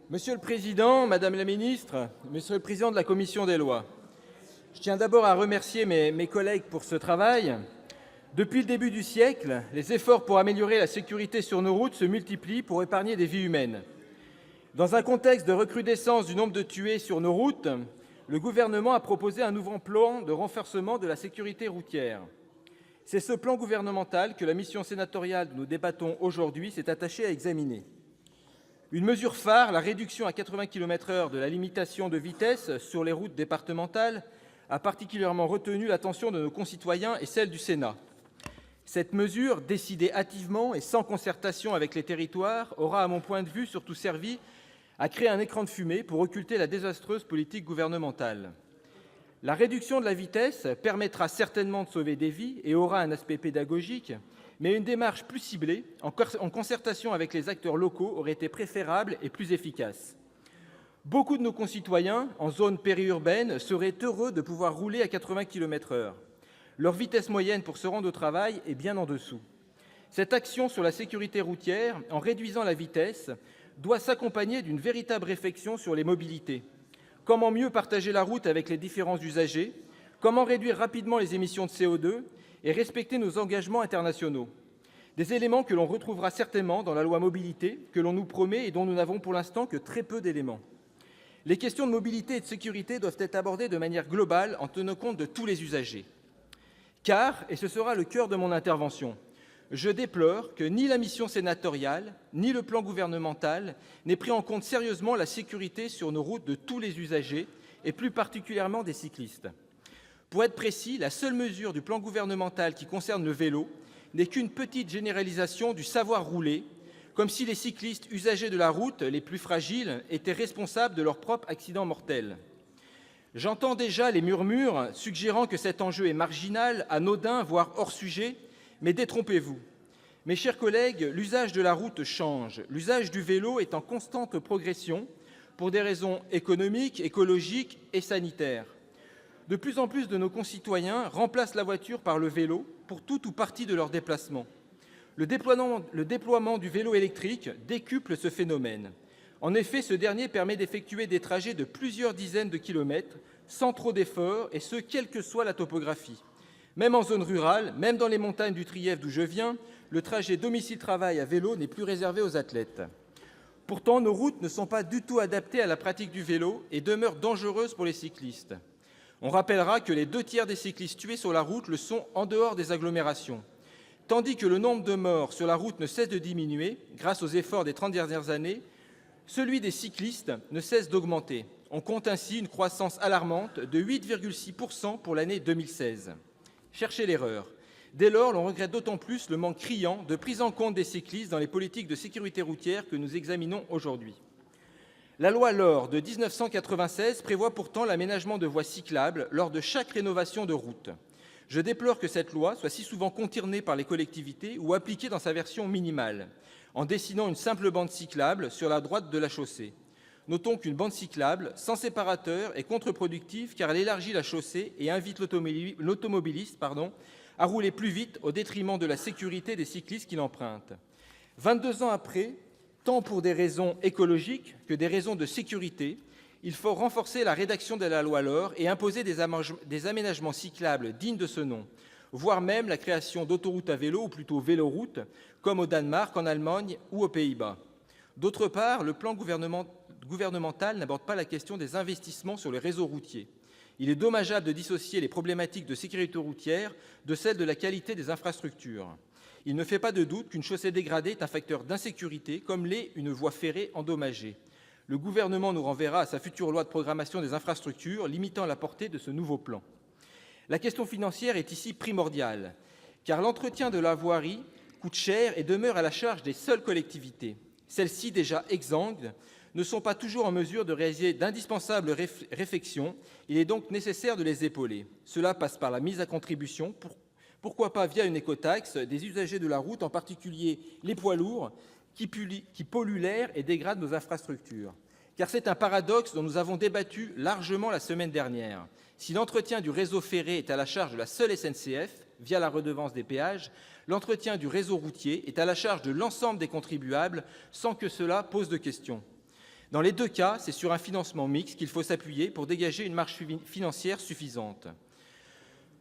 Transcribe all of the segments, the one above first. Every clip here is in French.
Monsieur le président, madame la ministre, monsieur le président de la commission des lois, je tiens d'abord à remercier mes collègues pour ce travail. Depuis le début du siècle, les efforts pour améliorer la sécurité sur nos routes se multiplient pour épargner des vies humaines. Dans un contexte de recrudescence du nombre de tués sur nos routes, le Gouvernement a proposé un nouveau plan de renforcement de la sécurité routière. C'est ce plan gouvernemental que la mission sénatoriale dont nous débattons aujourd'hui s'est attachée à examiner. Une mesure phare, la réduction à 80 km/h de la limitation de vitesse sur les routes départementales, a particulièrement retenu l'attention de nos concitoyens et celle du Sénat. Cette mesure, décidée hâtivement et sans concertation avec les territoires, aura, à mon point de vue, surtout servi à créer un écran de fumée pour occulter la désastreuse politique gouvernementale. La réduction de la vitesse permettra certainement de sauver des vies et aura un aspect pédagogique, mais une démarche plus ciblée, en concertation avec les acteurs locaux, aurait été préférable et plus efficace. Beaucoup de nos concitoyens, en zone périurbaine, seraient heureux de pouvoir rouler à 80 km/h. Leur vitesse moyenne pour se rendre au travail est bien en dessous. Cette action sur la sécurité routière, en réduisant la vitesse, doit s'accompagner d'une véritable réflexion sur les mobilités. Comment mieux partager la route avec les différents usagers ? Comment réduire rapidement les émissions de CO2 et respecter nos engagements internationaux ? Des éléments que l'on retrouvera certainement dans la loi mobilité que l'on nous promet et dont nous n'avons pour l'instant que très peu d'éléments. Les questions de mobilité et de sécurité doivent être abordées de manière globale en tenant compte de tous les usagers. Car, et ce sera le cœur de mon intervention, je déplore que ni la mission sénatoriale ni le plan gouvernemental n'aient pris en compte sérieusement la sécurité sur nos routes de tous les usagers, et plus particulièrement des cyclistes. Pour être précis, la seule mesure du plan gouvernemental qui concerne le vélo n'est qu'une petite généralisation du savoir rouler, comme si les cyclistes usagers de la route, les plus fragiles, étaient responsables de leurs propres accidents mortels. J'entends déjà les murmures suggérant que cet enjeu est marginal, anodin, voire hors sujet, mais détrompez-vous. Mes chers collègues, l'usage de la route change. L'usage du vélo est en constante progression pour des raisons économiques, écologiques et sanitaires. De plus en plus de nos concitoyens remplacent la voiture par le vélo pour tout ou partie de leurs déplacements. Le déploiement du vélo électrique décuple ce phénomène. En effet, ce dernier permet d'effectuer des trajets de plusieurs dizaines de kilomètres sans trop d'efforts, et ce, quelle que soit la topographie. Même en zone rurale, même dans les montagnes du Trièves d'où je viens, le trajet domicile-travail à vélo n'est plus réservé aux athlètes. Pourtant, nos routes ne sont pas du tout adaptées à la pratique du vélo et demeurent dangereuses pour les cyclistes. On rappellera que les 2 tiers des cyclistes tués sur la route le sont en dehors des agglomérations. Tandis que le nombre de morts sur la route ne cesse de diminuer, grâce aux efforts des 30 dernières années, celui des cyclistes ne cesse d'augmenter. On compte ainsi une croissance alarmante de 8,6% pour l'année 2016. Cherchez l'erreur. Dès lors, l'on regrette d'autant plus le manque criant de prise en compte des cyclistes dans les politiques de sécurité routière que nous examinons aujourd'hui. La loi LOR de 1996 prévoit pourtant l'aménagement de voies cyclables lors de chaque rénovation de route. Je déplore que cette loi soit si souvent contournée par les collectivités ou appliquée dans sa version minimale, en dessinant une simple bande cyclable sur la droite de la chaussée. Notons qu'une bande cyclable sans séparateur est contre-productive car elle élargit la chaussée et invite l'automobiliste à rouler plus vite au détriment de la sécurité des cyclistes qui l'empruntent. 22 ans après, tant pour des raisons écologiques que des raisons de sécurité, il faut renforcer la rédaction de la loi LOR et imposer des aménagements cyclables dignes de ce nom, voire même la création d'autoroutes à vélo, ou plutôt véloroutes, comme au Danemark, en Allemagne ou aux Pays-Bas. D'autre part, le plan gouvernemental n'aborde pas la question des investissements sur les réseaux routiers. Il est dommageable de dissocier les problématiques de sécurité routière de celles de la qualité des infrastructures. Il ne fait pas de doute qu'une chaussée dégradée est un facteur d'insécurité, comme l'est une voie ferrée endommagée. Le Gouvernement nous renverra à sa future loi de programmation des infrastructures, limitant la portée de ce nouveau plan. La question financière est ici primordiale, car l'entretien de la voirie coûte cher et demeure à la charge des seules collectivités. Celles-ci, déjà exsangues, ne sont pas toujours en mesure de réaliser d'indispensables réflexions. Il est donc nécessaire de les épauler. Cela passe par la mise à contribution, pourquoi pas via une écotaxe, des usagers de la route, en particulier les poids lourds, qui polluent l'air et dégradent nos infrastructures. Car c'est un paradoxe dont nous avons débattu largement la semaine dernière. Si l'entretien du réseau ferré est à la charge de la seule SNCF, via la redevance des péages, l'entretien du réseau routier est à la charge de l'ensemble des contribuables, sans que cela pose de questions. Dans les deux cas, c'est sur un financement mixte qu'il faut s'appuyer pour dégager une marge financière suffisante.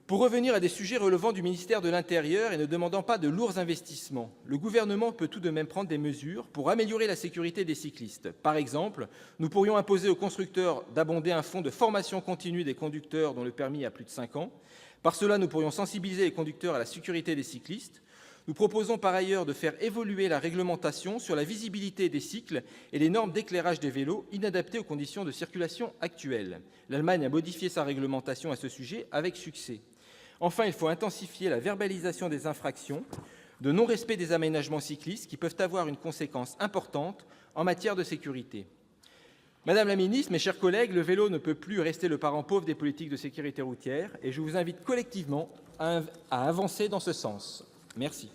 Pour revenir à des sujets relevant du ministère de l'intérieur et ne demandant pas de lourds investissements, le Gouvernement peut tout de même prendre des mesures pour améliorer la sécurité des cyclistes. Par exemple, nous pourrions imposer aux constructeurs d'abonder un fonds de formation continue des conducteurs dont le permis a plus de 5 ans. Par cela, nous pourrions sensibiliser les conducteurs à la sécurité des cyclistes. Nous proposons par ailleurs de faire évoluer la réglementation sur la visibilité des cycles et les normes d'éclairage des vélos inadaptées aux conditions de circulation actuelles. L'Allemagne a modifié sa réglementation à ce sujet avec succès. Enfin, il faut intensifier la verbalisation des infractions de non-respect des aménagements cyclistes qui peuvent avoir une conséquence importante en matière de sécurité. Madame la ministre, mes chers collègues, le vélo ne peut plus rester le parent pauvre des politiques de sécurité routière et je vous invite collectivement à avancer dans ce sens. Merci.